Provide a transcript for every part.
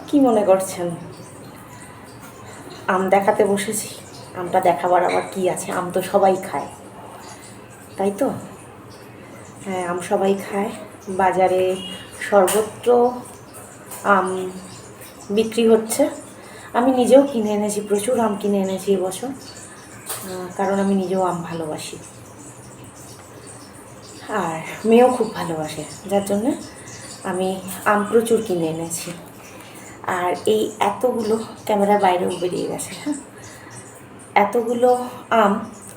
কি মনে করছেন? আম দেখাতে বসেছি। আমটা দেখাবার আবার কি আছে? আম তো সবাই খায়, তাই তো? হ্যাঁ, আম সবাই খায়। বাজারে সর্বত্র আম বিক্রি হচ্ছে। আমি নিজেও কিনে এনেছি, প্রচুর আম কিনে এনেছি এবছর, কারণ আমি নিজেও আম ভালোবাসি। আর মেয়েও খুব ভালোবাসে, যার জন্যে আমি আম প্রচুর কিনে এনেছি। আর এই এতগুলো, ক্যামেরার বাইরেও বেরিয়ে গেছে, হ্যাঁ, এতগুলো আম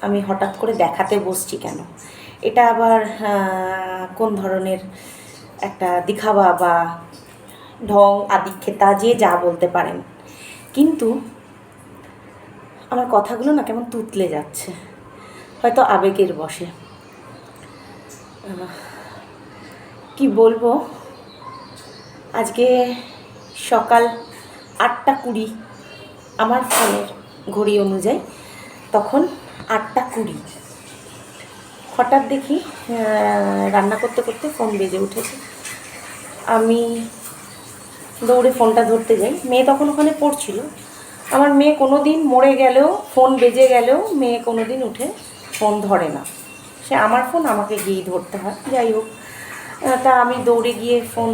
আমি হঠাৎ করে দেখাতে বসছি কেন? এটা আবার কোন ধরনের একটা দিখাবা বা ঢং আদিক্ষেতা, যে যা বলতে পারেন, কিন্তু আমার কথাগুলো না কেমন তুতলে যাচ্ছে, হয়তো আবেগের বশে। কি বলবো, আজকে সকাল 8:20 আমার ফোনের ঘড়ি অনুযায়ী, তখন 8:20 হঠাৎ দেখি রান্না করতে করতে ফোন বেজে উঠেছে। আমি দৌড়ে ফোনটা ধরতে যাই, মেয়ে তখন ওখানে পড়ছিল। আমার মেয়ে কোনো দিন মরে গেলেও, ফোন বেজে গেলেও মেয়ে কোনো দিন উঠে ফোন ধরে না, সে আমার ফোন আমাকে গিয়েই ধরতে হয়। যাই হোক, তা আমি দৌড়ে গিয়ে ফোন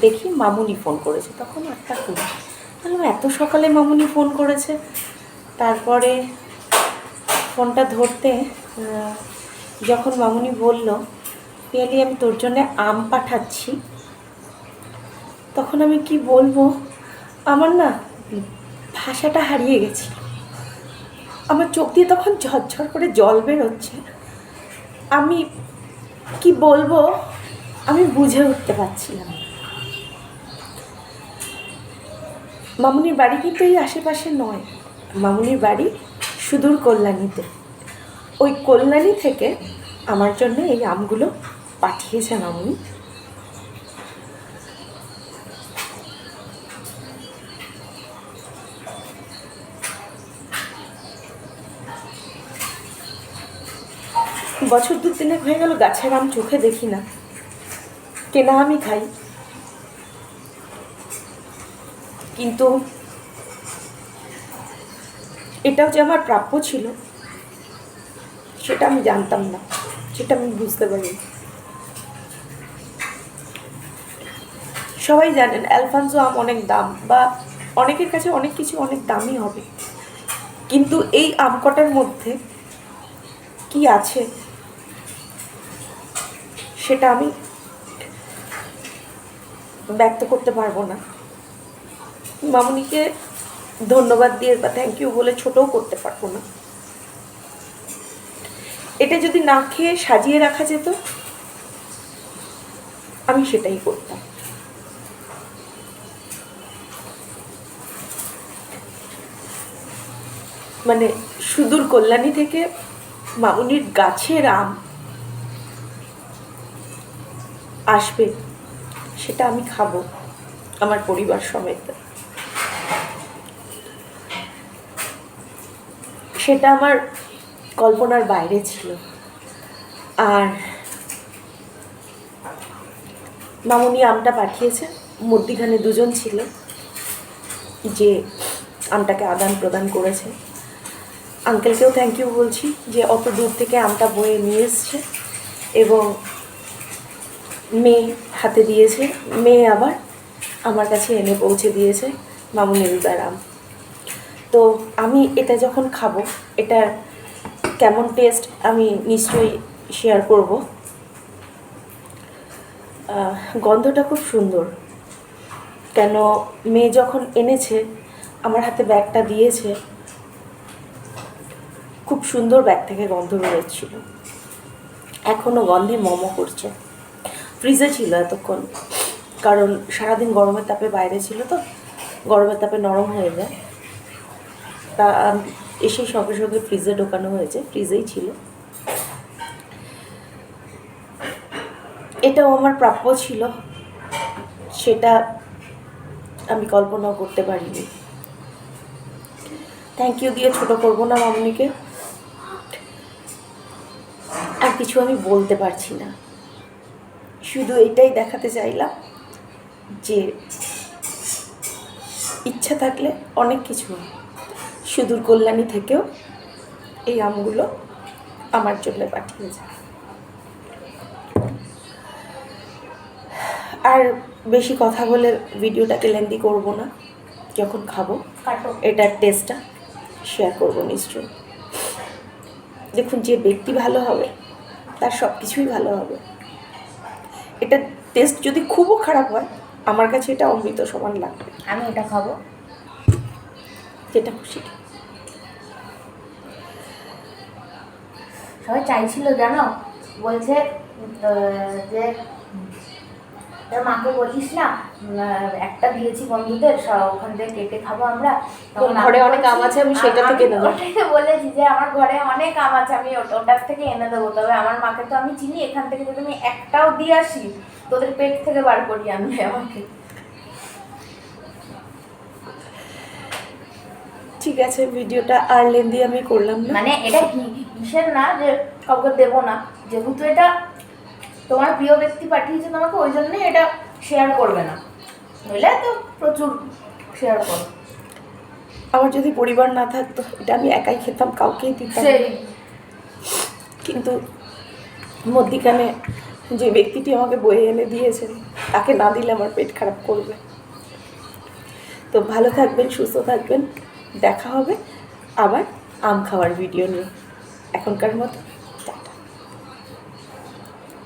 দেখি মামুনি ফোন করেছে, তখন 8:20। বললাম এত সকালে মামুনি ফোন করেছে। তারপরে ফোনটা ধরতে যখন মামুনি বলল, পিয়ালি আমি তোর জন্যে আম পাঠাচ্ছি, তখন আমি কি বলবো, আমার না ভাষাটা হারিয়ে গেছি। আমার চোখ দিয়ে তখন ঝরঝর করে জল বেরোচ্ছে। আমি কি বলবো আমি বুঝে উঠতে পারছিলাম। মামুনির বাড়ি কিন্তু এই আশেপাশে নয়, মামুনির বাড়ি সুদূর কল্যাণীতে। ওই কল্যাণী থেকে আমার জন্য এই আমগুলো পাঠিয়েছে মামুনি। বছর 2-3 হয়ে গেল গাছের আম চোখে দেখি না, কেনা আমি খাই। কিন্তু এটাও যে আমার প্রাপ্য ছিল সেটা আমি জানতাম না, সেটা আমি বুঝতে পারি। সবাই জানেন অ্যালফানসো আম অনেক দাম, বা অনেকের কাছে অনেক কিছু অনেক দামই হবে, কিন্তু এই আম কটার মধ্যে কি আছে সেটা আমি ব্যক্ত করতে পারবো না। মামুনিকে ধন্যবাদ দিয়ে বা থ্যাংক ইউ বলে ছোটও করতে পারবো না। এটা যদি না খেয়ে সাজিয়ে রাখা যেত, আমি সেটাই করতাম। মানে সুদূর কল্যাণী থেকে মামুনির গাছের আম আসবে, সেটা আমি খাবো আমার পরিবার সমেত। সেটা আমার কল্পনার বাইরে ছিল। আর মামুনি আমটা পাঠিয়েছে, মধ্যিখানে দুজন ছিল যে আমটাকে আদান প্রদান করেছে। আঙ্কেলকেও থ্যাংক ইউ বলছি যে অত দূর থেকে আমটা বয়ে নিয়ে এসছে এবং মেয়ে হাতে দিয়েছে, মেয়ে আবার আমার কাছে এনে পৌঁছে দিয়েছে মামুনির উদার আম। তো আমি এটা যখন খাবো, এটার কেমন টেস্ট আমি নিশ্চয়ই শেয়ার করব। গন্ধটা খুব সুন্দর, কেন মেয়ে যখন এনেছে আমার হাতে ব্যাগটা দিয়েছে, খুব সুন্দর ব্যাগ থেকে গন্ধ বেরোচ্ছিল, এখনও গন্ধে মমো করছে। ফ্রিজে ছিল এতক্ষণ, কারণ সারাদিন গরমের তাপে বাইরে ছিল, তো গরমের তাপে নরম হয়ে যায়, তা এসে সঙ্গে সঙ্গে ফ্রিজে ঢোকানো হয়েছে, ফ্রিজেই ছিল। এটাও আমার প্রাপ্য ছিল, সেটা আমি কল্পনাও করতে পারিনি। থ্যাংক ইউ দিয়ে ছোটো করবো না মামুনিকে, আর কিছু আমি বলতে পারছি না, শুধু এটাই দেখাতে চাইলাম যে ইচ্ছা থাকলে অনেক কিছু হয়। সুদূর কল্যাণী থেকেও এই আমগুলো আমার জন্য পাঠিয়েছে। আর বেশি কথা বলে ভিডিওটাকে লেন্দি করব না। যখন খাবো এটার টেস্টটা শেয়ার করবো নিশ্চয়ই। দেখুন, যে ব্যক্তি ভালো হবে তার সব কিছুই ভালো হবে। এটা টেস্ট যদি খুবও খারাপ হয়, আমার কাছে এটা অমৃত সমান লাগবে। আমি এটা খাবো, যেটা খুশি। সবাই চাইছিল জানো, বলছে যে তোর মাকে বলিস না, একটা দিয়েছি বন্ধুদের, ওখান থেকে কেটে খাবো আমরা। ঘরে অনেক আম আছে, আমি সেটা থেকে নেবো। ওটাই বলেছি যে আমার ঘরে অনেক আম আছে, আমি ওটার থেকে এনে দেবো। তবে আমার মাকে তো আমি চিনি, এখান থেকে যদি আমি একটাও দিয়ে আসি তোদের পেট থেকে বার করি আনবে আমাকে। ঠিক আছে, ভিডিওটা আর লেন্দি আমি করলাম না। মানে এটা কিসের না যে কাউকে দেবো না, যেহেতু এটা তোমার প্রিয় ব্যক্তি পাঠিয়েছে তোমাকে, ওই জন্যই এটা শেয়ার করবে না, নইলে তো প্রচুর শেয়ার করো। আমার যদি পরিবার না থাকতো, এটা আমি একাই খেতাম, কাউকেই দিতাম। কিন্তু মধ্যিখানে যে ব্যক্তিটি আমাকে বয়ে এনে দিয়েছেন, তাকে না দিলে আমার পেট খারাপ করবে। তো ভালো থাকবেন, সুস্থ থাকবেন, দেখা হবে আবার আম খাওয়ার ভিডিও নিয়ে। এখনকার মতো